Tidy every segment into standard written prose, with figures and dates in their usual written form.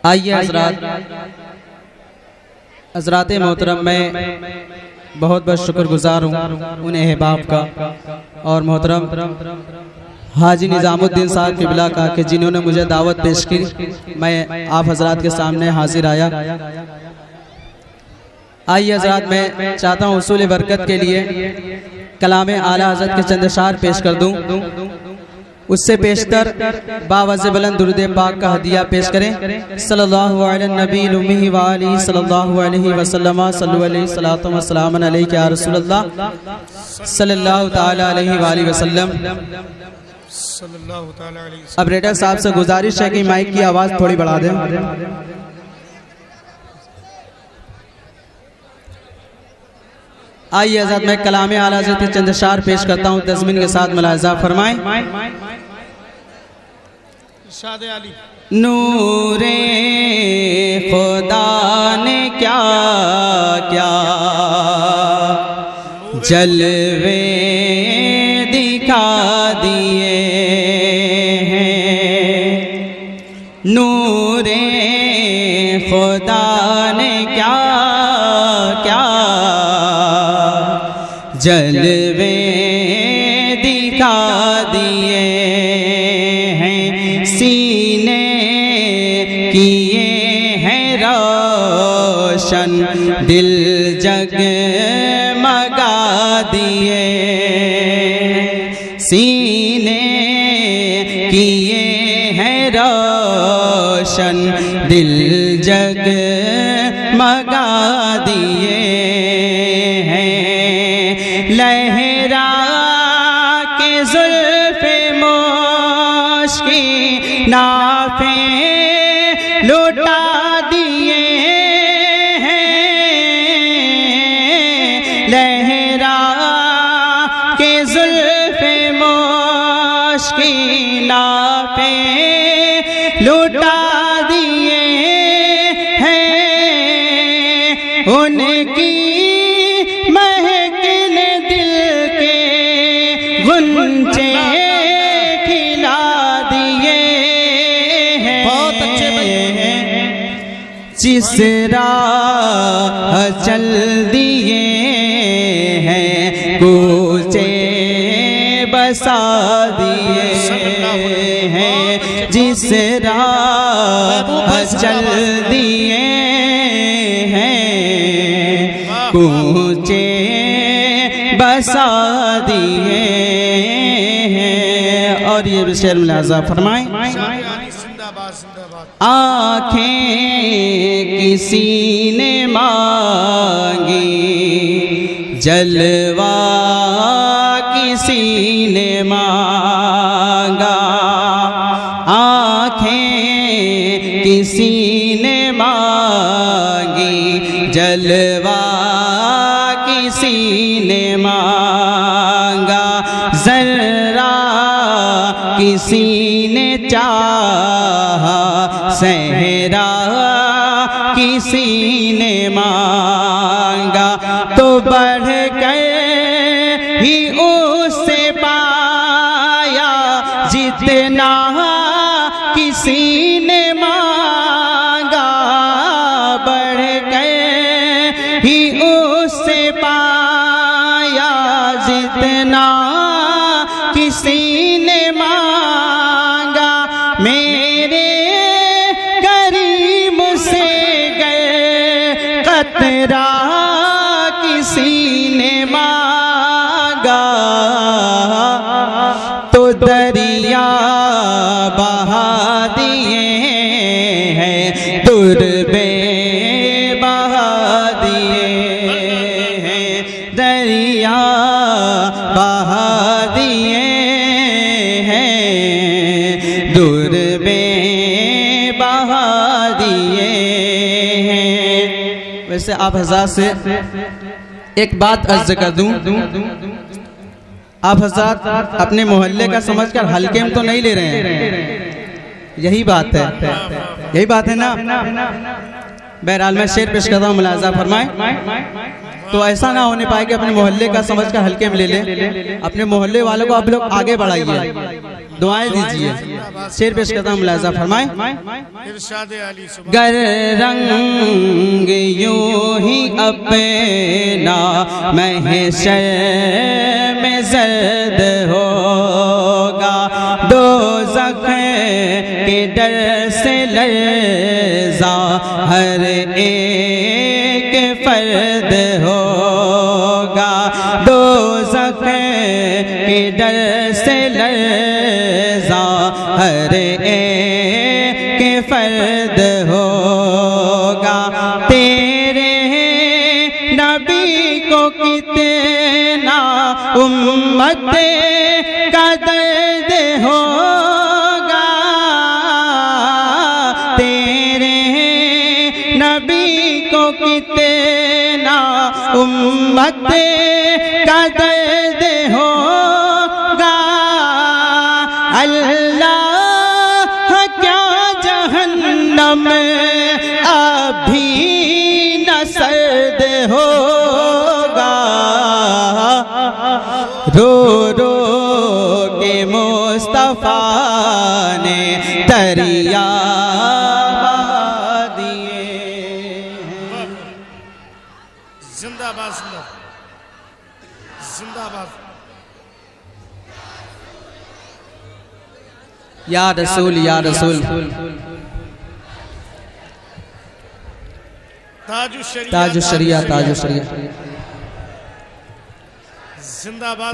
आइए हज़रात मोहतरम, मैं बहुत बहुत शुक्रगुजार हूँ उन अहबाब का और मोहतरम हाजी निज़ामुद्दीन साहब क़िबला का कि जिन्होंने मुझे दावत पेश की। मैं आप हज़रात के सामने हाजिर आया। आइए हज़रात, मैं चाहता हूँ उसूल बरकत के लिए कलाम आला हज़रत के चंद अशार पेश कर दूँ। उससे पेशतर बावज़ बुलंद दुरूद पाक का हदिया पेश करें। सल्लल्लाहु अलैहि नबील उम्मी व आलिहि सल्लल्लाहु अलैहि वसल्लम सल्लु अलैहि सलातु व सलामन अलैका या रसूलल्लाह सल्लल्लाहु तआला अलैहि व आलिहि वसल्लम। ऑपरेटर साहब से गुजारिश है कि माइक की आवाज़ थोड़ी बढ़ा दें। आइए हज़रत, मैं कलाम आला हज़रत चंद अशार पेश करता हूँ, तज़मीन के साथ मुलाहिज़ा फरमाएं। नूरे खुदा ने क्या क्या जलवे दिखा दिए हैं। नूरे खुदा ने क्या क्या जलवे दिखा दिए हैं। सीने किए हैं रोशन, दिल जगमगा दिए। सीने किए हैं रोशन, दिल जगमगा दिए हैं। लहरा के ज़ुल्फ़े मुश्की नाफे लुटा दिए हैं। लहरा के ज़ुल्फ़े मुश्की नाफे लुटा दिए हैं। उनकी गुंचे खिला दिए हैं। बहुत अच्छे हैं। जिस राह चल दिए हैं, कूचे बसा दिए हैं। जिस राह चल दिए हैं, कूचे बसा दिए हैं। और ये शेर मुलाहिज़ा फरमाएं। आँखें किसी ने मांगी, जलवा किसी ने मांगा। आँखें किसी ने मांगी, जलवा किसी ने मांगा। ज़र्रा किसी ने चाहा, सहरा किसी ने मांगा। तो बढ़ कर ही उससे पाया, जितना किसी ने मांगा। बढ़ कर ही उससे पाया, जितना किसी ने मांगा। मेरे करीम से गए कतरा किसी ने मांगा, तो दरिया बहा दिए हैं। दुर्बे बहा दिए हैं। दरिया बहा दिए हैं। दुर्बे बहा दिए हैं। वैसे आप हज़रात से एक बात अर्ज़ कर दूं, आप हज़रात अपने मोहल्ले का समझकर हल्के में तो नहीं ले रहे हैं। यही बात है, यही बात है ना। बहरहाल मैं शेर पेश करता हूँ, मुलाहिज़ा फरमाएं। तो ऐसा ना होने पाए कि अपने मोहल्ले का समझकर हल्के में ले लें। अपने मोहल्ले वालों को आप लोग आगे बढ़ाइए। दुआएं दीजिए। शेर पेश करता हूँ, मुलाहिजा फरमाए। गर रंग यूं ही अपना महशर में जर्द होगा, दोज़ख के डर से लर्ज़ा हर एक फर्द होगा, दोज़ख के डर से लर्ज़ा हर एक फर्द होगा। तेरे नबी को कितना उम्मत का दर्द होगा, तेरे नबी को कितना उम्मत का दर्द होगा। अल्लाह क्या जहन्नम अभी न सर्द होगा, रो रो के मुस्तफा ने दरिया दिए। जिंदाबाद जिंदाबाद। या रसूल या रसूल। ताजुशरिया ताजुशरिया।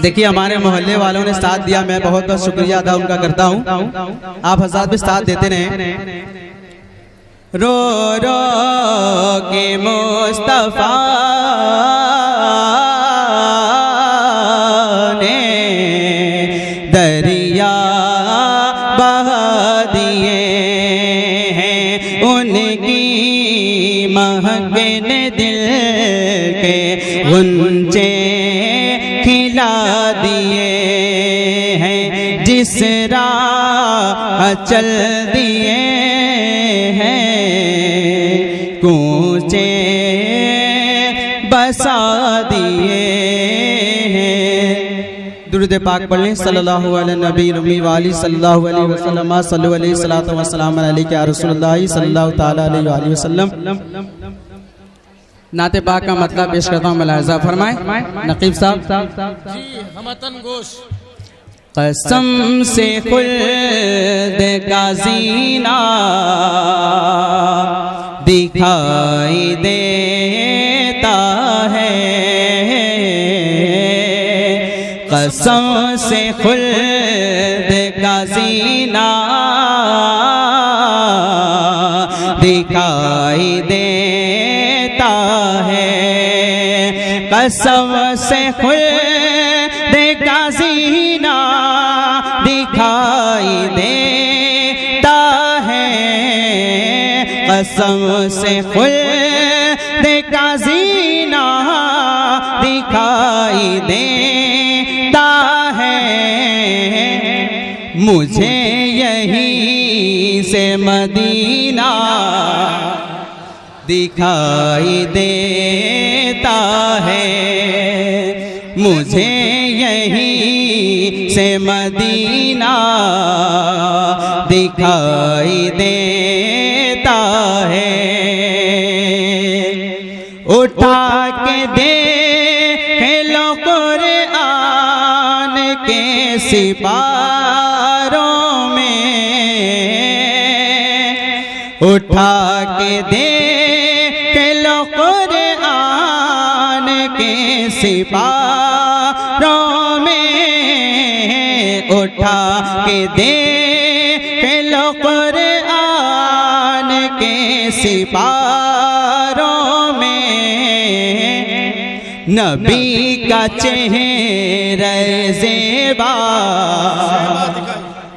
देखिए हमारे मोहल्ले वालों ने साथ दिया, मैं बहुत बहुत शुक्रिया अदा उनका करता हूँ। आप हज़रात भी साथ देते रहे। रो रो के मुस्तफा ने दरिया बहा दिए हैं, उनकी महक ने दिल के गुंजे खिला दिए हैं, जिस राह चल दिए हैं कूचे बसा दिए हैं। दुरूद पाक पढ़ लें। सल्लल्लाहु अलैहि नबी रुमी वाली सल्लल्लाहु अलैहि वसल्लम सल्लु अलैहि सलातो व सलाम अलैका या रसूलुल्लाह सल्लल्लाहु ताला अलैहि वसल्लम। नाते पाक का मतलब पेश करता हूँ, मुलाहिजा फरमाए नकीब साहब। जी हमतन गोश। कसम से खुल्द का ज़ीना दिखाई देता है, कसम से खुल्द का ज़ीना दिखाई देता है, कसम से खुल्द का ज़ीना दिखाई देता है, कसम से खुल्द का ज़ीना दिखाई देता है। मुझे यहीं से मदीना दिखाई देता है, मुझे यहीं से मदीना दिखाई देता है। उठा के देख लो कुरआन के सिपारों में, उठा के देख लो कुरआन के सिपारों में, उठा के देख लो कुरआन के सिपारों में, नबी का चेहरा ज़ेबा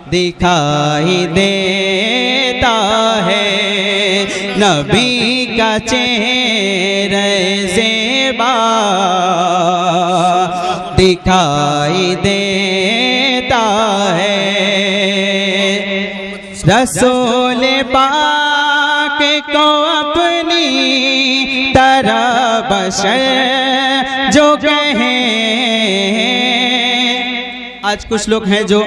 दिखाई देता है, नबी का चेहरा ज़ेबा दिखाई देता है। रसूल पाक को अपनी तरह बशर जो कहें, आज कुछ लोग हैं जो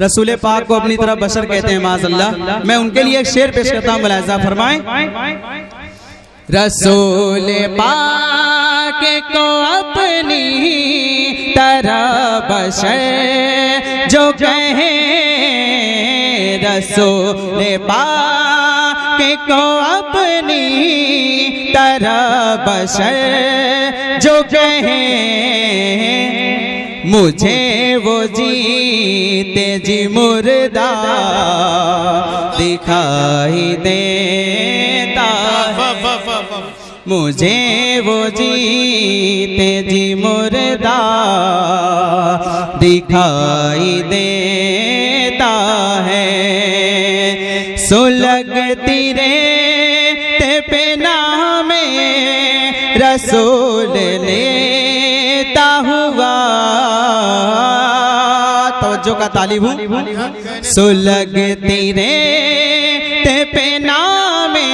रसूल पाक को अपनी तरफ बशर कहते हैं माज़अल्लाह। मैं उनके लिए एक शेर पेश करता हूँ, मुलाहिज़ा फरमाएं। रसूल पाक को अपनी तरह बशर जो कहे, रसूल पाक को अपनी तरह बशर जो कहे, मुझे वो जीते जी मुर्दा दिखाई देता है, मुझे वो जीते जी मुर्दा दिखाई देता है। सुलगती रेत पे नामे रसूल लेता हुआ, तवज्जो का तालिब हूँ। सुलगती रेत पे नामे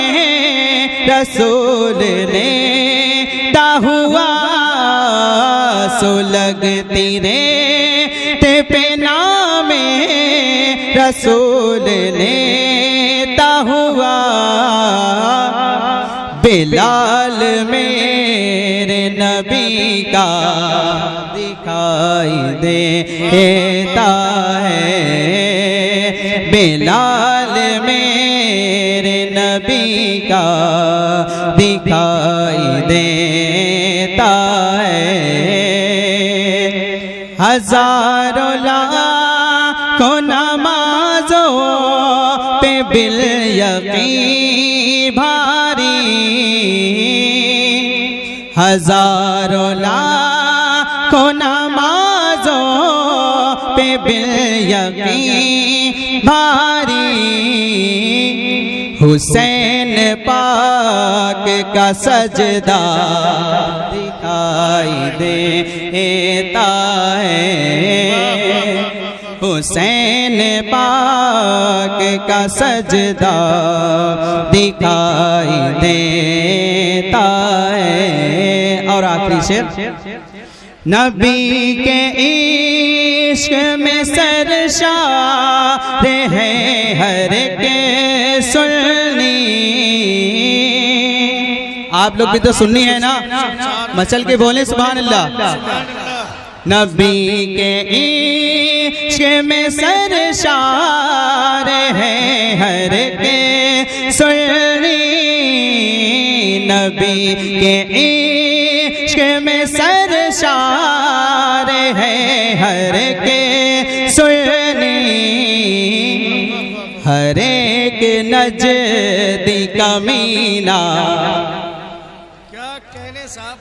रसूल लेता हुआ, सुलगती रेत पे नामे रसूल लेता हुआ, बिलाल मेरे नबी का दिखाई देता है, बिलाल मेरे नबी का दिखाई देता है। हजारों लाखों नमाजों पे बिल यकीन भारी, हजारों लाखों नमाजों पे बिल यकीन भारी, हुसैन पाक का सजदा दिखाई देता है, हुसैन पाक का सजदा दिखाई देता है। और आखिरी शेर, नबी के इश्क में सरशार है हर के सुन्नी। आप लोग भी तो सुन्नी है ना, मचल के बोले सुभान अल्लाह। नबी के इश्क में सरशार है हर के सुन्नी, नबी के इश्क में सरशार है हर के सुन्नी, हर एक नजदी कमीना। क्या कहने साहब।